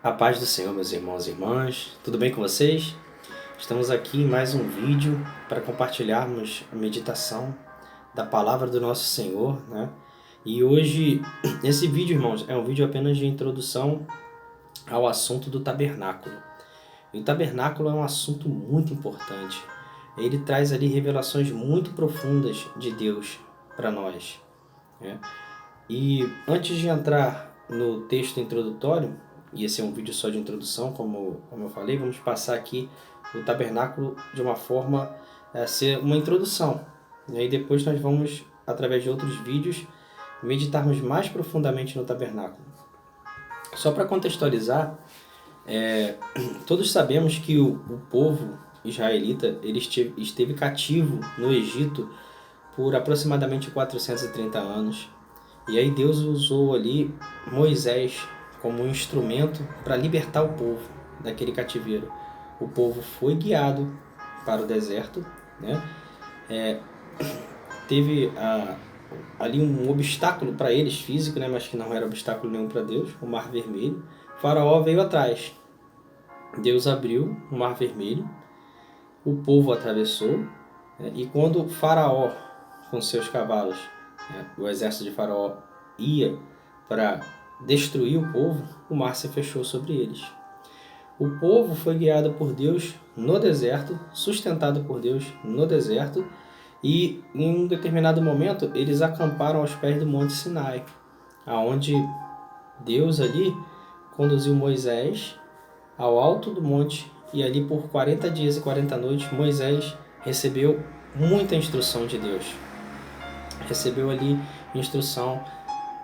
A paz do Senhor, meus irmãos e irmãs, tudo bem com vocês? Estamos aqui em mais um vídeo para compartilharmos a meditação da palavra do nosso Senhor, né? E hoje, esse vídeo, irmãos, é um vídeo apenas de introdução ao assunto do tabernáculo. E o tabernáculo é um assunto muito importante. Ele traz ali revelações muito profundas de Deus para nós, né? E antes de entrar no texto introdutório, e esse é um vídeo só de introdução, como eu falei, vamos passar aqui o tabernáculo de uma forma a ser uma introdução. E aí depois nós vamos, através de outros vídeos, meditarmos mais profundamente no tabernáculo. Só para contextualizar, todos sabemos que o povo israelita ele esteve cativo no Egito por aproximadamente 430 anos. E aí Deus usou ali Moisés como um instrumento para libertar o povo daquele cativeiro. O povo foi guiado para o deserto, né? Teve ali um obstáculo para eles físico, né? Mas que não era obstáculo nenhum para Deus, o Mar Vermelho. O faraó veio atrás. Deus abriu o Mar Vermelho, o povo atravessou, né? E quando o faraó com seus cavalos, o exército de Faraó ia para destruir o povo, o mar se fechou sobre eles. O povo foi guiado por Deus no deserto, sustentado por Deus no deserto, e em um determinado momento eles acamparam aos pés do Monte Sinai, aonde Deus ali conduziu Moisés ao alto do monte, e ali por 40 dias e 40 noites Moisés recebeu muita instrução de Deus. Recebeu ali instrução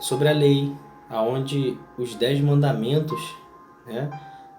sobre a lei, aonde os 10 mandamentos, né,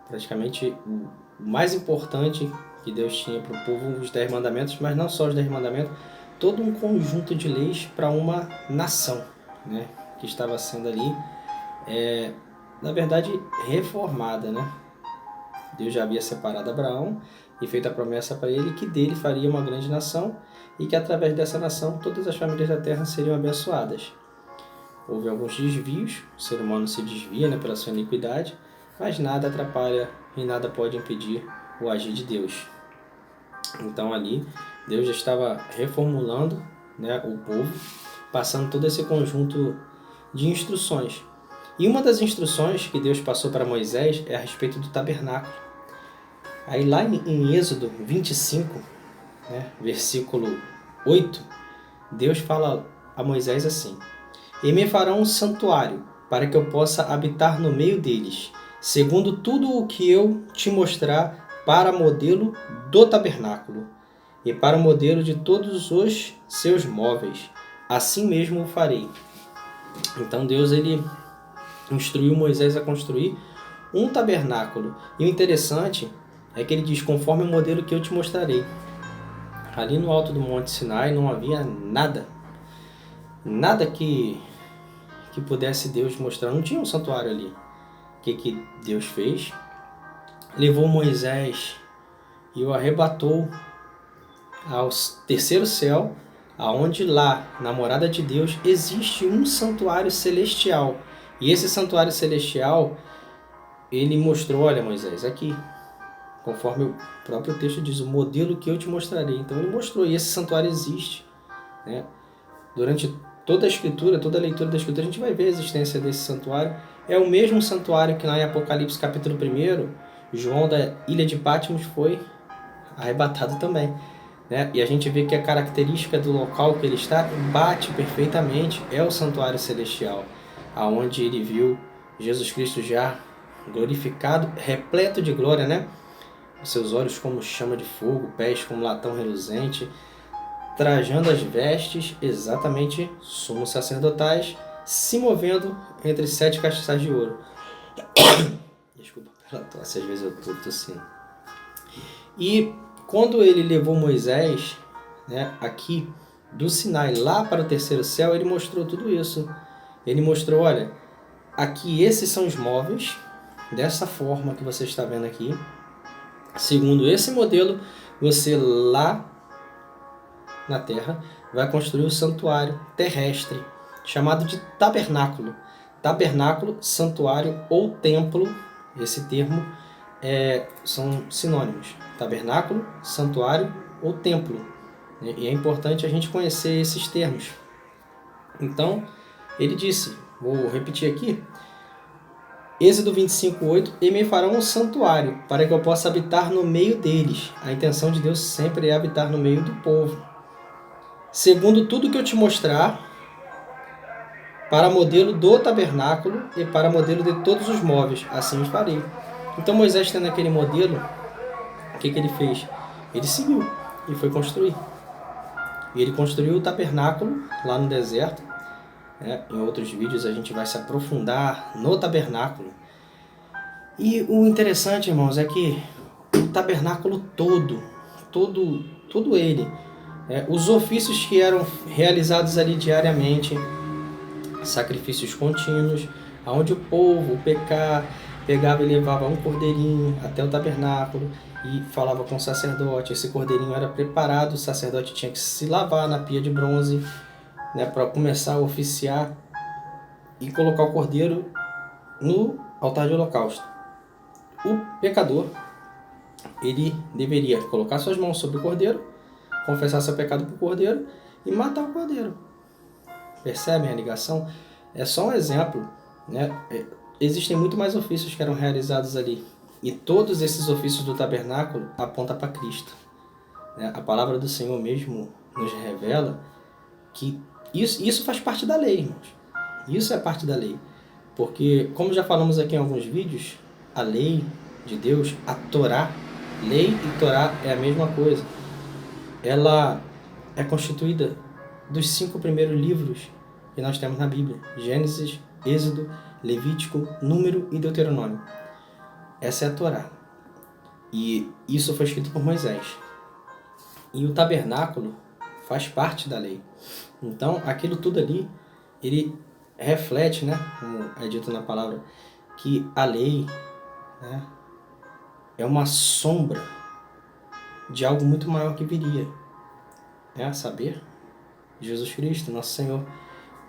praticamente o mais importante que Deus tinha para o povo, os 10 mandamentos, mas não só os 10 mandamentos, todo um conjunto de leis para uma nação, né, que estava sendo ali, na verdade, reformada, né? Deus já havia separado Abraão e feito a promessa para ele que dele faria uma grande nação e que através dessa nação todas as famílias da terra seriam abençoadas. Houve alguns desvios, o ser humano se desvia, né, pela sua iniquidade, mas nada atrapalha e nada pode impedir o agir de Deus. Então ali Deus já estava reformulando, né, o povo, passando todo esse conjunto de instruções. E uma das instruções que Deus passou para Moisés é a respeito do tabernáculo. Aí lá em Êxodo 25, né, versículo 8, Deus fala a Moisés assim: E me farão um santuário, para que eu possa habitar no meio deles, segundo tudo o que eu te mostrar, para modelo do tabernáculo, e para o modelo de todos os seus móveis. Assim mesmo o farei. Então Deus ele instruiu Moisés a construir um tabernáculo. E o interessante é que ele diz, conforme o modelo que eu te mostrarei. Ali no alto do Monte Sinai não havia nada que pudesse Deus mostrar. Não tinha um santuário ali. O que Deus fez? Levou Moisés e o arrebatou ao terceiro céu, aonde lá, na morada de Deus, existe um santuário celestial. E esse santuário celestial, ele mostrou, olha Moisés, aqui, conforme o próprio texto diz, o modelo que eu te mostrarei. Então ele mostrou, e esse santuário existe, né? Durante toda a escritura, toda a leitura da escritura, a gente vai ver a existência desse santuário. É o mesmo santuário que lá em Apocalipse capítulo 1, João da ilha de Patmos foi arrebatado também, né? E a gente vê que a característica do local que ele está bate perfeitamente, é o santuário celestial, aonde ele viu Jesus Cristo já glorificado, repleto de glória, né? Os seus olhos como chama de fogo, pés como latão reluzente, trajando as vestes exatamente sumos sacerdotais, se movendo entre 7 castiçais de ouro. Desculpa pela tosse, às vezes eu estou tossindo. E quando ele levou Moisés, né, aqui do Sinai lá para o terceiro céu, ele mostrou tudo isso. Ele mostrou, olha, aqui esses são os móveis, dessa forma que você está vendo aqui. Segundo esse modelo, você lá na terra vai construir o santuário terrestre, chamado de tabernáculo. Tabernáculo, santuário ou templo Esse termo são sinônimos: tabernáculo, santuário ou templo. E é importante a gente conhecer esses termos. Então, ele disse, vou repetir aqui, Êxodo 25:8, e me farão um santuário, para que eu possa habitar no meio deles. A intenção de Deus sempre é habitar no meio do povo. Segundo tudo que eu te mostrar, para modelo do tabernáculo e para modelo de todos os móveis, assim os farei. Então Moisés, tendo aquele modelo, o que ele fez? Ele seguiu e foi construir. E ele construiu o tabernáculo lá no deserto. Em outros vídeos a gente vai se aprofundar no tabernáculo. E o interessante, irmãos, é que o tabernáculo todo ele, os ofícios que eram realizados ali diariamente, sacrifícios contínuos, onde o povo pegava e levava um cordeirinho até o tabernáculo e falava com o sacerdote. Esse cordeirinho era preparado, o sacerdote tinha que se lavar na pia de bronze, para começar a oficiar e colocar o cordeiro no altar de holocausto. O pecador, ele deveria colocar suas mãos sobre o cordeiro, confessar seu pecado para o cordeiro e matar o cordeiro. Percebem a ligação? É só um exemplo, Existem muito mais ofícios que eram realizados ali. E todos esses ofícios do tabernáculo apontam para Cristo. A palavra do Senhor mesmo nos revela que isso faz parte da lei, irmãos. Isso é parte da lei. Porque, como já falamos aqui em alguns vídeos, a lei de Deus, a Torá, lei e Torá é a mesma coisa. Ela é constituída dos 5 primeiros livros que nós temos na Bíblia: Gênesis, Êxodo, Levítico, Número e Deuteronômio. Essa é a Torá. E isso foi escrito por Moisés. E o tabernáculo faz parte da lei. Então, aquilo tudo ali, ele reflete, como é dito na palavra, que a lei, é uma sombra de algo muito maior que viria. A saber, Jesus Cristo, nosso Senhor.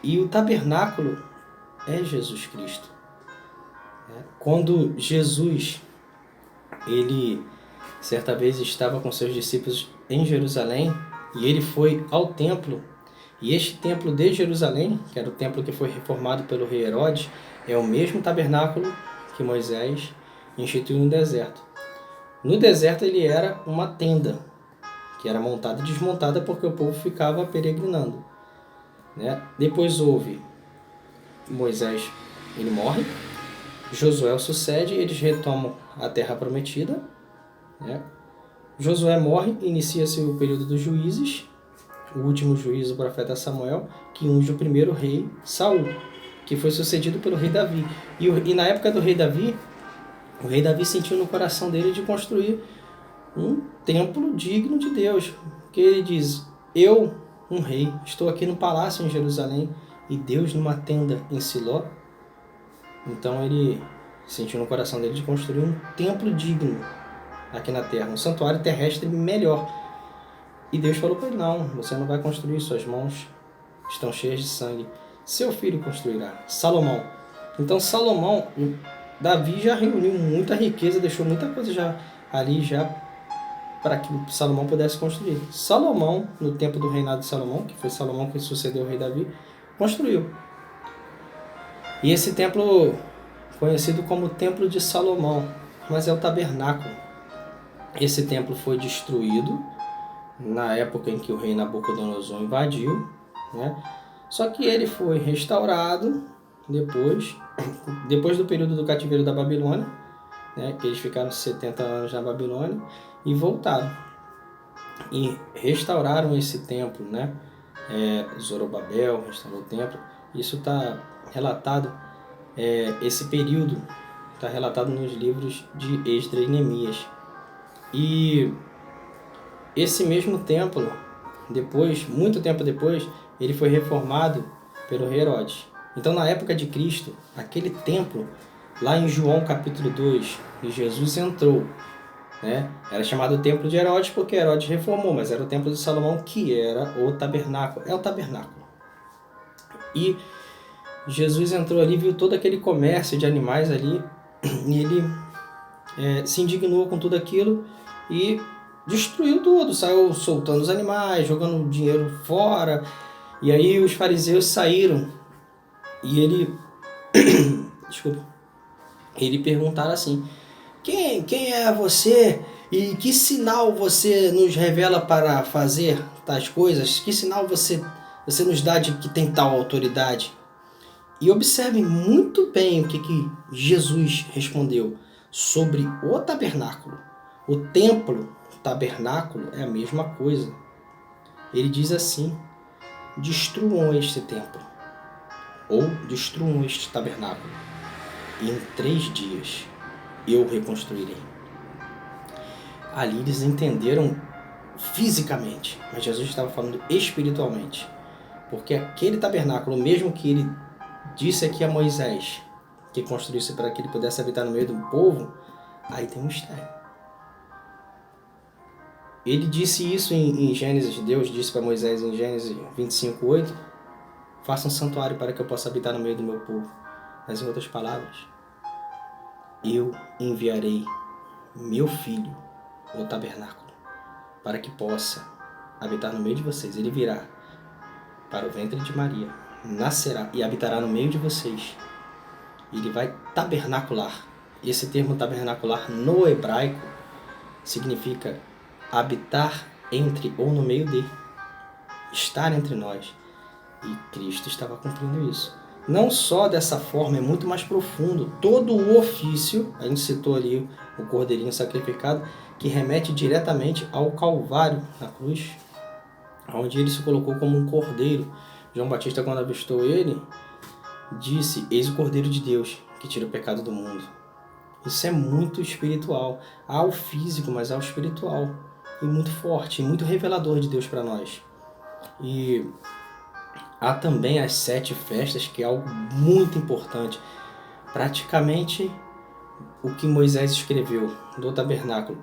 E o tabernáculo é Jesus Cristo. Quando Jesus, ele certa vez estava com seus discípulos em Jerusalém, e ele foi ao templo, e este templo de Jerusalém, que era o templo que foi reformado pelo rei Herodes, é o mesmo tabernáculo que Moisés instituiu no deserto. No deserto ele era uma tenda, que era montada e desmontada porque o povo ficava peregrinando. Depois houve Moisés, ele morre, Josué o sucede, eles retomam a terra prometida. Josué morre, inicia-se o período dos juízes, o último juiz, o profeta Samuel, que unge o primeiro rei, Saul, que foi sucedido pelo rei Davi. E na época do rei Davi, o rei Davi sentiu no coração dele de construir um templo digno de Deus. Porque ele diz: eu, um rei, estou aqui no palácio em Jerusalém e Deus numa tenda em Siló. Então ele sentiu no coração dele de construir um templo digno aqui na terra, um santuário terrestre melhor. E Deus falou para ele: não, você não vai construir, suas mãos estão cheias de sangue. Seu filho construirá, Salomão. Então Salomão, Davi já reuniu muita riqueza, deixou muita coisa já ali para que Salomão pudesse construir. Salomão, no tempo do reinado de Salomão, que foi Salomão que sucedeu o rei Davi, construiu. E esse templo, conhecido como Templo de Salomão, mas é o tabernáculo. Esse templo foi destruído na época em que o rei Nabucodonosor invadiu, Só que ele foi restaurado depois do período do cativeiro da Babilônia, que eles ficaram 70 anos na Babilônia e voltaram. E restauraram esse templo, Zorobabel restaurou o templo. Isso está relatado, esse período está relatado nos livros de Esdras e Neemias. E esse mesmo templo, muito tempo depois, ele foi reformado pelo rei Herodes. Então, na época de Cristo, aquele templo, lá em João capítulo 2, e Jesus entrou, era chamado Templo de Herodes porque Herodes reformou, mas era o Templo de Salomão, que era o tabernáculo. É o tabernáculo. E Jesus entrou ali, viu todo aquele comércio de animais ali, E ele se indignou com tudo aquilo e destruiu tudo, saiu soltando os animais, jogando dinheiro fora. E aí os fariseus saíram e desculpa, ele perguntaram assim: quem é você e que sinal você nos revela para fazer tais coisas? Que sinal você nos dá de que tem tal autoridade? E observem muito bem o que Jesus respondeu sobre o tabernáculo. O templo, tabernáculo, é a mesma coisa. Ele diz assim: destruam este templo, ou destruam este tabernáculo, e em 3 dias eu reconstruirei. Ali eles entenderam fisicamente, mas Jesus estava falando espiritualmente. Porque aquele tabernáculo, mesmo que ele disse aqui a Moisés que construísse para que ele pudesse habitar no meio do povo, aí tem um mistério. Ele disse isso em Gênesis, Deus disse para Moisés em Gênesis 25:8, faça um santuário para que eu possa habitar no meio do meu povo. Mas em outras palavras, eu enviarei meu filho, o tabernáculo, para que possa habitar no meio de vocês. Ele virá para o ventre de Maria, nascerá e habitará no meio de vocês. Ele vai tabernacular. Esse termo tabernacular no hebraico significa habitar entre ou no meio de, estar entre nós. E Cristo estava cumprindo isso. Não só dessa forma, é muito mais profundo. Todo o ofício, a gente citou ali o cordeirinho sacrificado, que remete diretamente ao Calvário na cruz, onde ele se colocou como um cordeiro. João Batista, quando avistou ele, disse: eis o Cordeiro de Deus, que tira o pecado do mundo. Isso é muito espiritual. Há o físico, mas há o espiritual. E muito forte, e muito revelador de Deus para nós. E há também as 7 festas, que é algo muito importante. Praticamente o que Moisés escreveu do tabernáculo,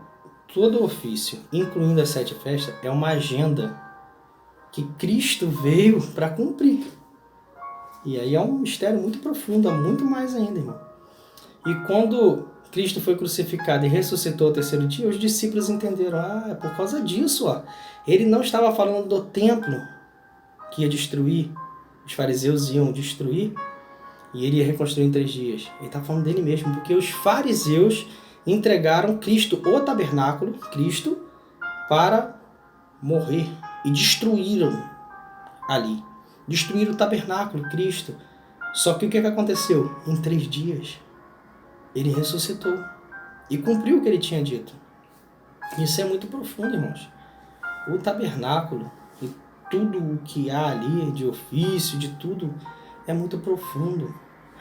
todo o ofício, incluindo as 7 festas, é uma agenda que Cristo veio para cumprir. E aí é um mistério muito profundo, muito mais ainda, irmão. E quando Cristo foi crucificado e ressuscitou ao 3º dia, os discípulos entenderam: é por causa disso, ó. Ele não estava falando do templo que ia destruir, os fariseus iam destruir, e ele ia reconstruir em 3 dias. Ele está falando dele mesmo, porque os fariseus entregaram Cristo, o tabernáculo, Cristo, para morrer, e destruíram ali. Destruíram o tabernáculo, Cristo. Só que o que aconteceu? Em 3 dias, ele ressuscitou e cumpriu o que ele tinha dito. Isso é muito profundo, irmãos. O tabernáculo e tudo o que há ali de ofício, de tudo, é muito profundo.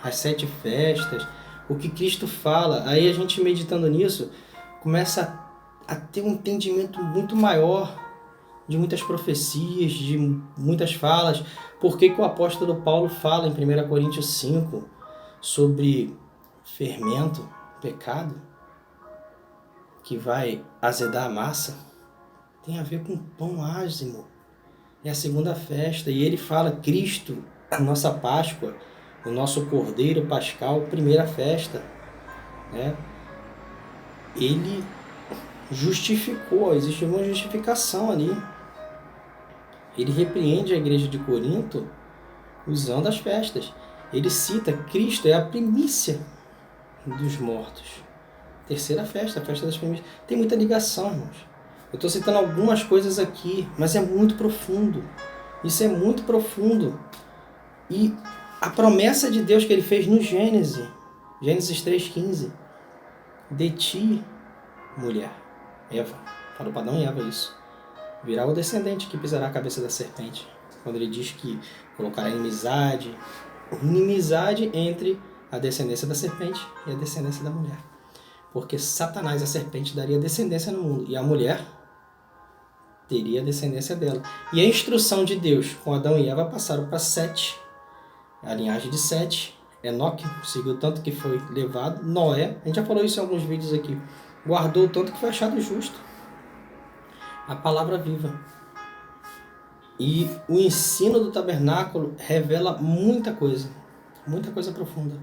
As 7 festas, o que Cristo fala, aí a gente meditando nisso, começa a ter um entendimento muito maior de muitas profecias, de muitas falas. Por que o apóstolo Paulo fala em 1 Coríntios 5 sobre fermento, pecado, que vai azedar a massa? Tem a ver com pão ázimo. É a segunda festa. E ele fala: Cristo, a nossa Páscoa, o nosso Cordeiro Pascal, primeira festa. Né? Ele justificou, existe uma justificação ali. Ele repreende a igreja de Corinto usando as festas. Ele cita: Cristo é a primícia dos mortos. Terceira festa, a festa das primícias. Tem muita ligação, irmãos. Eu estou citando algumas coisas aqui, mas é muito profundo. Isso é muito profundo. E a promessa de Deus que ele fez no Gênesis 3,15, de ti, mulher, Eva, falou para Adão e Eva isso, virá o descendente que pisará a cabeça da serpente. Quando ele diz que colocará inimizade entre a descendência da serpente e a descendência da mulher. Porque Satanás, a serpente, daria descendência no mundo, e a mulher teria a descendência dela. E a instrução de Deus com Adão e Eva passaram para Sete, a linhagem de Sete. Enoque seguiu tanto que foi levado. Noé, a gente já falou isso em alguns vídeos aqui, guardou tanto que foi achado justo. A palavra viva. E o ensino do tabernáculo revela muita coisa profunda.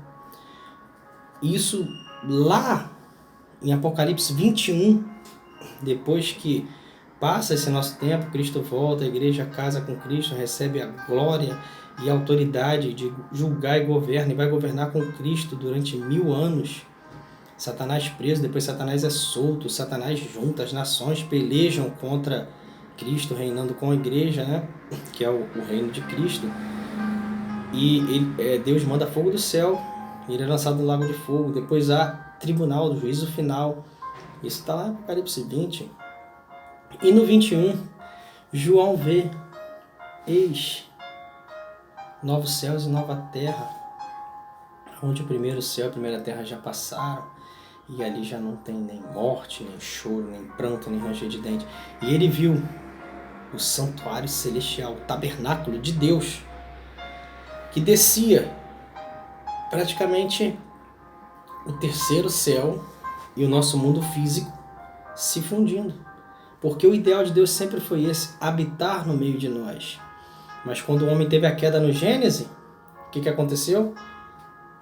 Isso lá em Apocalipse 21, depois que passa esse nosso tempo, Cristo volta, a igreja casa com Cristo, recebe a glória e a autoridade de julgar e governa, e vai governar com Cristo durante 1000 anos. Satanás preso, depois Satanás é solto, Satanás junta, as nações pelejam contra Cristo, reinando com a igreja, né? Que é o reino de Cristo. E Deus manda fogo do céu, ele é lançado no lago de fogo, depois há tribunal, do juízo final. Isso está lá em Apocalipse 20. E no 21, João vê, eis, novos céus e nova terra, onde o primeiro céu e a primeira terra já passaram, e ali já não tem nem morte, nem choro, nem pranto, nem ranger de dente. E ele viu o santuário celestial, o tabernáculo de Deus, que descia praticamente o terceiro céu e o nosso mundo físico se fundindo. Porque o ideal de Deus sempre foi esse, habitar no meio de nós. Mas quando o homem teve a queda no Gênesis, o que aconteceu?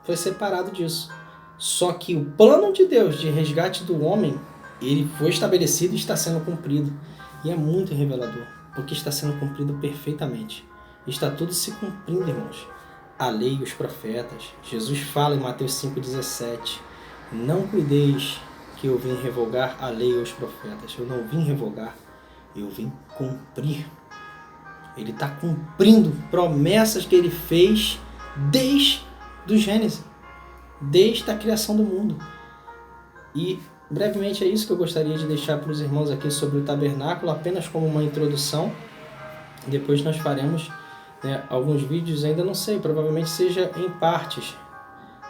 Foi separado disso. Só que o plano de Deus de resgate do homem, ele foi estabelecido e está sendo cumprido. E é muito revelador, porque está sendo cumprido perfeitamente. Está tudo se cumprindo, irmãos. A lei e os profetas. Jesus fala em Mateus 5,17: não cuideis que eu vim revogar a lei e os profetas. Eu não vim revogar, eu vim cumprir. Ele está cumprindo promessas que ele fez desde o Gênesis, desde a criação do mundo. E brevemente é isso que eu gostaria de deixar para os irmãos aqui sobre o tabernáculo, apenas como uma introdução. Depois nós faremos alguns vídeos, ainda não sei, provavelmente seja em partes,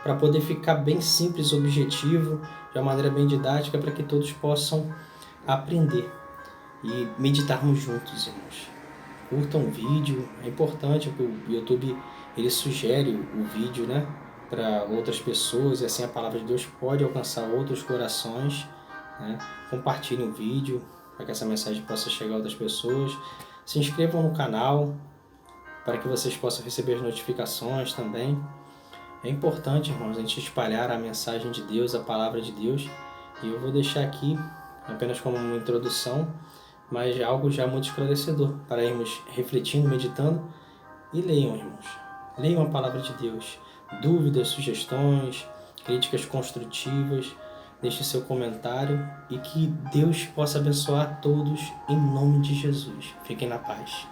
para poder ficar bem simples, objetivo, de uma maneira bem didática, para que todos possam aprender e meditarmos juntos, irmãos. Curtam o vídeo, é importante que o YouTube ele sugere o vídeo, para outras pessoas, e assim a palavra de Deus pode alcançar outros corações, Compartilhem o vídeo para que essa mensagem possa chegar a outras pessoas. Se inscrevam no canal para que vocês possam receber as notificações também. É importante, irmãos, a gente espalhar a mensagem de Deus, a palavra de Deus. E eu vou deixar aqui apenas como uma introdução, mas algo já muito esclarecedor para irmos refletindo, meditando. E leiam, irmãos. Leiam a palavra de Deus. Dúvidas, sugestões, críticas construtivas. Deixe seu comentário e que Deus possa abençoar todos em nome de Jesus. Fiquem na paz.